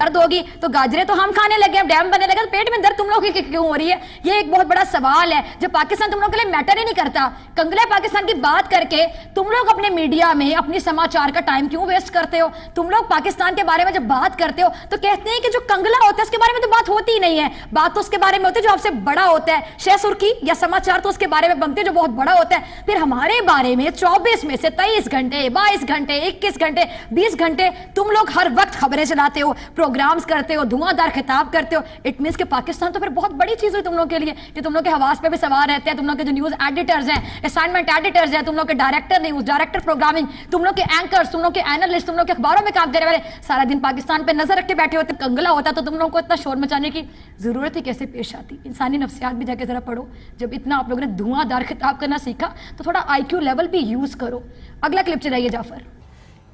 दर्द होगी तो गाजरें तो हम खाने लगे, डैम बनने लगे तो पेट में दर्द तुम लोग की क्यों हो रही है? ये एक बहुत बड़ा सवाल है। जब पाकिस्तान तुम लोग के लिए मैटर ही नहीं करता, कंगले पाकिस्तान की बात करके तुम लोग अपने मीडिया में अपनी समाचार का टाइम क्यों वेस्ट करते हो? तुम लोग पाकिस्तान के बारे में जब बात करते हो तो कहते हैं कि जो कंगला होता है उसके बारे में तो बात होती ही नहीं है। बात तो उसके बारे में होती है जो आपसे बड़ा होता है, शेर सुर्खी या समाचार तो उसके बारे में बनते हैं जो बहुत बड़ा होता है। फिर हमारे बारे में 24 में से 23 घंटे, 22 घंटे, 21 घंटे, 20 घंटे तुम लोग हर वक्त खबरें चलाते हो, प्रोग्राम्स करते हो, धुआंधार खिताब करते हो। इट मींस कि पाकिस्तान तो फिर बहुत बड़ी चीज हुई तुम लोग के लिए कि तुम लोग के हवास पे भी सवार रहते हैं, तुम लोग के जो न्यूज एडिटर्स हैं, असाइनमेंट एडिटर्स हैं, तुम लोग के डायरेक्टर न्यूज, डायरेक्टर प्रोग्रामिंग, तुम लोग के एंकर्स, तुम लोग के एनालिस्ट, तुम लोग के अखबारों में काम करने वाले सारा दिन पाकिस्तान पे नजर रख के बैठे होते। कंगला होता तो तुम लोग को इतना शोर मचाने की जरूरत ही कैसे पेश आती? इंसानी नफ्सियात भी जाके जरा पढ़ो। जब इतना आप लोगों ने धुआंधार खिताब करना सीखा तो थोड़ा आईक्यू लेवल भी यूज करो। अगला क्लिप चलाइए जाफर।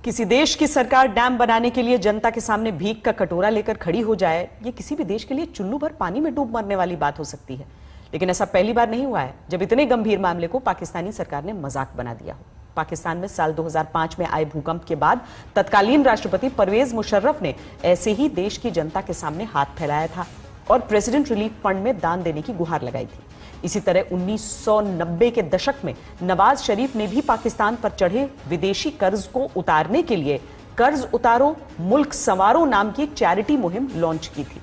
किसी देश की सरकार डैम बनाने के लिए जनता के सामने भीख का कटोरा लेकर खड़ी हो जाए, ये किसी भी देश के लिए चुल्लू भर पानी में डूब मरने वाली बात हो सकती है, लेकिन ऐसा पहली बार नहीं हुआ है जब इतने गंभीर मामले को पाकिस्तानी सरकार ने मजाक बना दिया हो। पाकिस्तान में साल 2005 में आए भूकंप के बाद तत्कालीन राष्ट्रपति परवेज मुशर्रफ ने ऐसे ही देश की जनता के सामने हाथ फैलाया था और प्रेसिडेंट रिलीफ फंड में दान देने की गुहार लगाई थी। इसी तरह 1990 के दशक में नवाज शरीफ ने भी पाकिस्तान पर चढ़े विदेशी कर्ज को उतारने के लिए कर्ज उतारो मुल्क संवारो नाम की चैरिटी मुहिम लॉन्च की थी।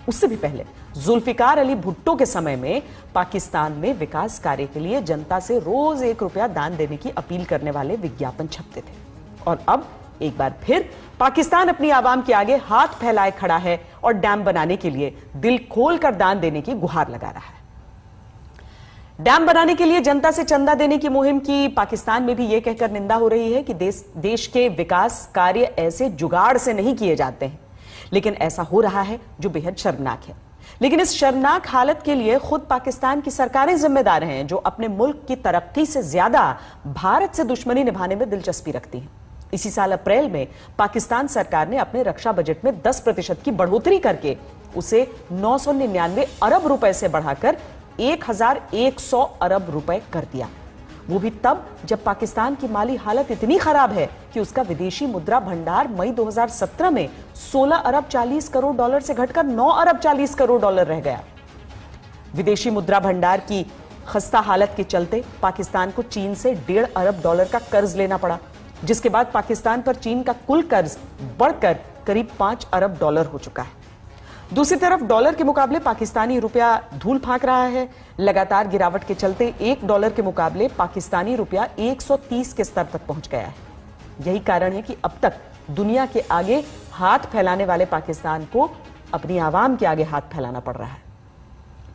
उससे भी पहले जुल्फिकार अली भुट्टो के समय में पाकिस्तान में विकास कार्य के लिए जनता से रोज 1 रुपया दान देने की अपील करने वाले विज्ञापन छपते थे। और अब एक बार फिर पाकिस्तान अपनी आवाम के आगे हाथ फैलाए खड़ा है और डैम बनाने के लिए दिल खोलकर दान देने की गुहार लगा रहा है। डैम बनाने के लिए जनता से चंदा देने की मुहिम की पाकिस्तान में भी यह कहकर निंदा हो रही है कि देश के विकास कार्य ऐसे जुगाड़ से नहीं किए जाते हैं, लेकिन ऐसा हो रहा है जो बेहद शर्मनाक है। लेकिन इस शर्मनाक हालत के लिए खुद पाकिस्तान की सरकारें जिम्मेदार हैं, जो अपने मुल्क की तरक्की से ज्यादा भारत से दुश्मनी निभाने में दिलचस्पी रखती हैं। इसी साल अप्रैल में पाकिस्तान सरकार ने अपने रक्षा बजट में 10% की बढ़ोतरी करके उसे 999 अरब रुपए से बढ़ाकर 1100 अरब रुपए कर दिया। वो भी तब जब पाकिस्तान की माली हालत इतनी खराब है कि उसका विदेशी मुद्रा भंडार मई 2017 में 16 अरब 40 करोड़ डॉलर से घटकर 9 अरब 40 करोड़ डॉलर रह गया। विदेशी मुद्रा भंडार की खस्ता हालत के चलते पाकिस्तान को चीन से 1.5 अरब डॉलर का कर्ज लेना पड़ा, जिसके बाद पाकिस्तान पर चीन का कुल कर्ज बढ़कर करीब 5 अरब डॉलर हो चुका है। दूसरी तरफ डॉलर के मुकाबले पाकिस्तानी रुपया धूल फांक रहा है। लगातार गिरावट के चलते $1 के मुकाबले पाकिस्तानी रुपया 130 के स्तर तक पहुंच गया है। यही कारण है कि अब तक दुनिया के आगे हाथ फैलाने वाले पाकिस्तान को अपनी आवाम के आगे हाथ फैलाना पड़ रहा है।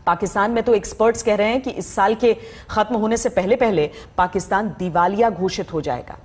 पाकिस्तान में तो एक्सपर्ट्स कह रहे हैं कि इस साल के खत्म होने से पहले पहले पाकिस्तान दिवालिया घोषित हो जाएगा।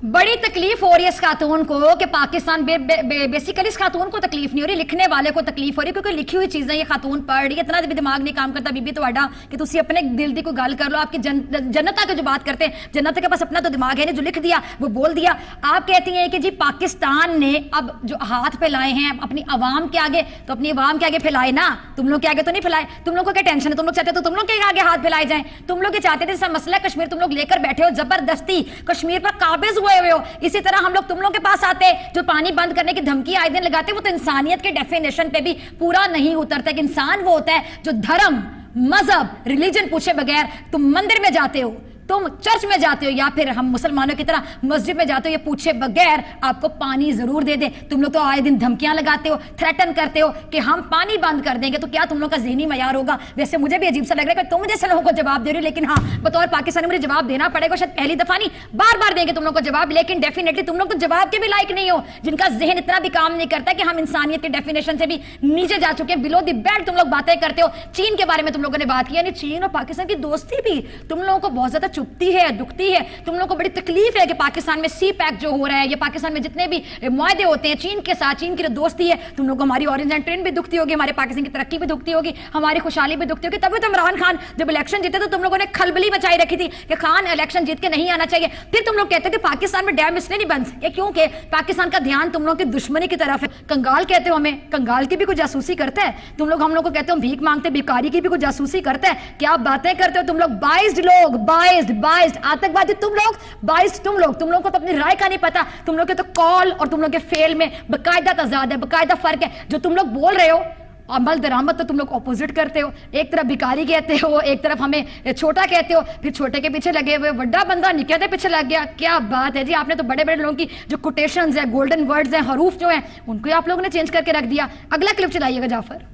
बड़ी तकलीफ हो रही है इस खातून को कि पाकिस्तान बेसिकली इस खातून को तकलीफ नहीं हो रही, लिखने वाले को तकलीफ हो रही है, क्योंकि लिखी हुई चीजें ये खातून पढ़ रही है। इतना भी दिमाग नहीं काम करता बीबी तोड़ा कि तुसी अपने दिल दी कोई गल कर लो। आपकी जनता की जो बात करते हैं, जनता के पास अपना तो दिमाग है नहीं, जो लिख दिया वो बोल दिया। आप कहती हैं कि जी पाकिस्तान ने अब जो हाथ फैलाए हैं अपनी आवाम के आगे, तो अपनी आवाम के आगे फैलाए ना, तुम लोग के आगे तो नहीं फैलाए। तुम लोग को क्या टेंशन है? तुम लोग चाहते तो तुम लोग के आगे हाथ फैलाए जाए। तुम लोग चाहते थे मसला कश्मीर तुम लोग लेकर बैठे हो, जबरदस्ती कश्मीर पर काबिज हुए हो। इसी तरह हम लोग तुम लोग के पास आते जो पानी बंद करने की धमकी आए दिन लगाते, वो तो इंसानियत के डेफिनेशन पे भी पूरा नहीं उतरता। कि इंसान वो होता है जो धर्म, मजहब, रिलीजन पूछे बगैर तुम मंदिर में जाते हो, तुम चर्च में जाते हो, या फिर हम मुसलमानों की तरह मस्जिद में जाते हो, ये पूछे बगैर आपको पानी जरूर दे दे। तुम लोग तो आए दिन धमकियां लगाते हो, थ्रेटन करते हो कि हम पानी बंद कर देंगे। तो क्या तुम लोग का ज़हनी मयार होगा? वैसे मुझे भी अजीब सा लग रहा है कि तुम जैसे लोगों को जवाब दे रही हो, लेकिन हाँ बतौर पाकिस्तानी मुझे जवाब देना पड़ेगा। शायद पहली दफा नहीं, बार बार देंगे तुम लोग को जवाब, लेकिन डेफिनेटली तुम लोग तो जवाब के भी लायक नहीं हो, जिनका जहन इतना भी काम नहीं करता कि हम इंसानियत के डेफिनेशन से भी नीचे जा चुके हैं। बिलो द बेल्ट तुम लोग बातें करते हो। चीन के बारे में तुम लोगों ने बात की, यानी चीन और पाकिस्तान की दोस्ती भी तुम लोगों को बहुत ज्यादा चुभती है, दुखती है। तुम लोगों को बड़ी तकलीफ है कि पाकिस्तान में सी पैक जो हो रहा है, ये पाकिस्तान में जितने भी मुआहदे होते हैं चीन के साथ, चीन की दोस्ती है, तुम लोगों को हमारी ऑरेंज एंड ट्रेन भी दुखती होगी, हमारे पाकिस्तान की तरक्की भी दुखती होगी, हमारी खुशहाली भी दुखती होगी। तभी तो इमरान खान जब इलेक्शन जीते तो तुम लोगों ने खलबली मचाई रखी थी कि खान इलेक्शन जीत के नहीं आना चाहिए। फिर तुम लोग कहते थे पाकिस्तान में डैम इसलिए नहीं बन सके क्योंकि पाकिस्तान का ध्यान तुम लोग की दुश्मनी की तरफ है। कंगाल कहते हो हमें, कंगाल की भी कोई जासूसी करता है? तुम लोग हम लोग को कहते हो भीख मांगते भिखारी की भी कोई जासूसी करता है? क्या बातें करते हो तुम लोग? 22 लोग 22 बाइस्ड आतंकवादी तुम लोग, बाइस्ड तुम लोगों को तो अपनी राय का नहीं पता। तुम लोग के तो कॉल और तुम लोग के फेल में बकायदा तजाद है, बकायदा फर्क है। जो तुम लोग बोल रहे हो अमल दरामद तो तुम लोग ऑपोजिट करते हो। एक तरफ भिखारी कहते हो, एक तरफ हमें छोटा कहते हो, फिर छोटे के पीछे लगे हुए, बड़ा बंदा निकलते पीछे लग गया। क्या बात है जी, आपने तो बड़े बड़े लोगों की जो कोटेशंस है, गोल्डन वर्ड्स हैं, हरूफ जो हैं, उनको आप लोगों ने चेंज करके रख दिया। अगला क्लिप चलाइएगा जाफर।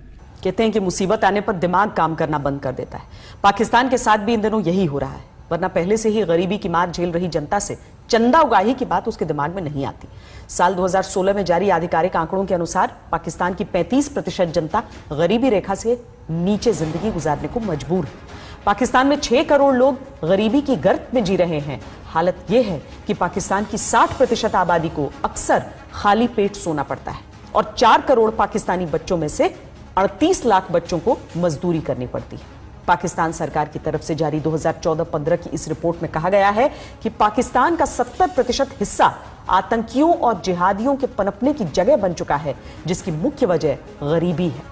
कहते हैं कि मुसीबत आने पर दिमाग काम करना बंद कर देता है। पाकिस्तान के साथ भी इन दिनों यही हो रहा है, वरना पहले से ही गरीबी की मार झेल रही जनता से चंदा उगाही की बात उसके दिमाग में नहीं आती। साल 2016 में जारी आधिकारिक आंकड़ों के अनुसार पाकिस्तान की 35% जनता गरीबी रेखा से नीचे जिंदगी गुजारने को मजबूर है। पाकिस्तान में 6 करोड़ लोग गरीबी की गर्त में जी रहे हैं। हालत यह है कि पाकिस्तान की 60% आबादी को अक्सर खाली पेट सोना पड़ता है और 4 करोड़ पाकिस्तानी बच्चों में से 38 लाख बच्चों को मजदूरी करनी पड़ती है। पाकिस्तान सरकार की तरफ से जारी 2014-15 की इस रिपोर्ट में कहा गया है कि पाकिस्तान का 70% हिस्सा आतंकियों और जिहादियों के पनपने की जगह बन चुका है, जिसकी मुख्य वजह गरीबी है।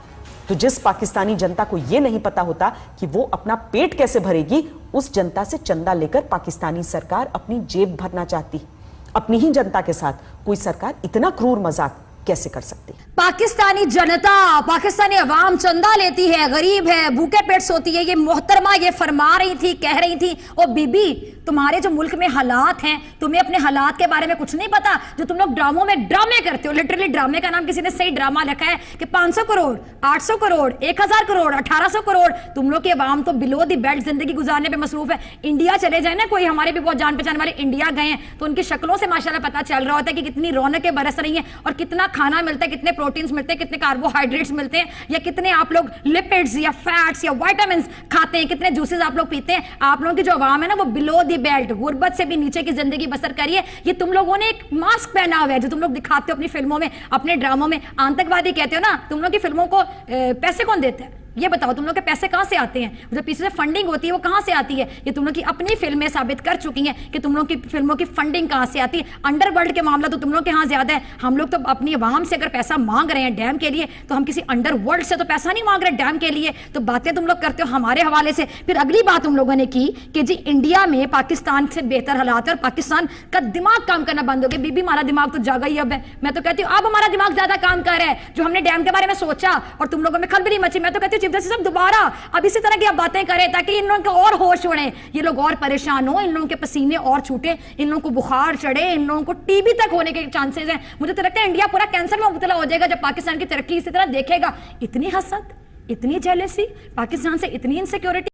तो जिस पाकिस्तानी जनता को यह नहीं पता होता कि वो अपना पेट कैसे भरेगी, उस जनता से चंदा लेकर पाकिस्तानी सरकार अपनी जेब भरना चाहती है। अपनी ही जनता के साथ कोई सरकार इतना क्रूर मजाक कैसे कर सकती है? पाकिस्तानी जनता, पाकिस्तानी अवाम चंदा लेती है, गरीब है, भूखे पेट सोती है। ये मोहतरमा ये फरमा रही थी, कह रही थी, ओ बीबी तुम्हारे जो मुल्क में हालात हैं, तुम्हें अपने हालात के बारे में कुछ नहीं पता। जो तुम लोग ड्रामों में ड्रामे करते हो, लिटरली ड्रामे का नाम किसी ने सही ड्रामा रखा है कि 500 करोड़, 800 करोड़, 1000 करोड़, 1800 करोड़। तुम लोग की अवाम तो बिलो दी बेल्ट जिंदगी गुजारने पे मसरूफ है। इंडिया चले जाए ना, कोई हमारे भी बहुत जान पहचान वाले इंडिया गए हैं, तो उनकी शक्लों से माशाल्लाह पता चल रहा होता है कि कितनी रौनकें बरस रही हैं और कितना खाना मिलता है, कितने प्रोटीन्स मिलते हैं, कितने कार्बोहाइड्रेट्स मिलते हैं, या कितने आप लोग लिपिड्स या फैट्स या विटामिन खाते हैं, कितने जूसेस आप लोग पीते हैं। आप लोगों की जो अवाम है ना, वो बिलो दी बेल्ट, गुर्बत से भी नीचे की जिंदगी बसर करिए। ये तुम लोगों ने एक मास्क पहना हुआ है जो तुम लोग दिखाते हो अपनी फिल्मों में, अपने ड्रामों में। आतंकवादी कहते हो ना, तुम लोग की फिल्मों को पैसे कौन देते हैं? ये बताओ, तुम लोग के पैसे कहां से आते हैं? जो पीछे से फंडिंग होती है वो कहां से आती है? ये तुम लोग की अपनी फिल्में साबित कर चुकी हैं कि तुम लोग की फिल्मों की फंडिंग कहां से आती है। अंडरवर्ल्ड के मामला तो तुम लोग के यहां ज्यादा है। हम लोग तो अपनी अवाम से अगर पैसा मांग रहे हैं डैम के लिए, तो हम किसी अंडरवर्ल्ड से तो पैसा नहीं मांग रहे डैम के लिए। तो बातें तुम लोग करते हो हमारे हवाले से। फिर अगली बात तुम लोगों ने की कि जी इंडिया में पाकिस्तान से बेहतर हालात है और पाकिस्तान का दिमाग काम करना बंद हो गया। बीबी हमारा दिमाग तो जागा ही अब है। मैं तो कहती हूँ अब हमारा दिमाग ज्यादा काम कर रहा है। जो हमने डैम के बारे में सोचा और तुम लोगों में खलबली मची, मैं तो कहती हूँ चीफ जस्टिस साहब दोबारा अब इसी तरह की आप बातें करें ताकि इन लोगों को और होश उड़े, ये लोग और परेशान हो, इन लोगों के पसीने और छूटे, इन लोगों को बुखार चढ़े, इन लोगों को टीबी तक होने के चांसेस हैं। मुझे तो लगता है इंडिया पूरा कैंसर में मुब्तला हो जाएगा जब पाकिस्तान की तरक्की इसी तरह देखेगा। इतनी हसद, इतनी जेलसी, पाकिस्तान से इतनी इनसिक्योरिटी।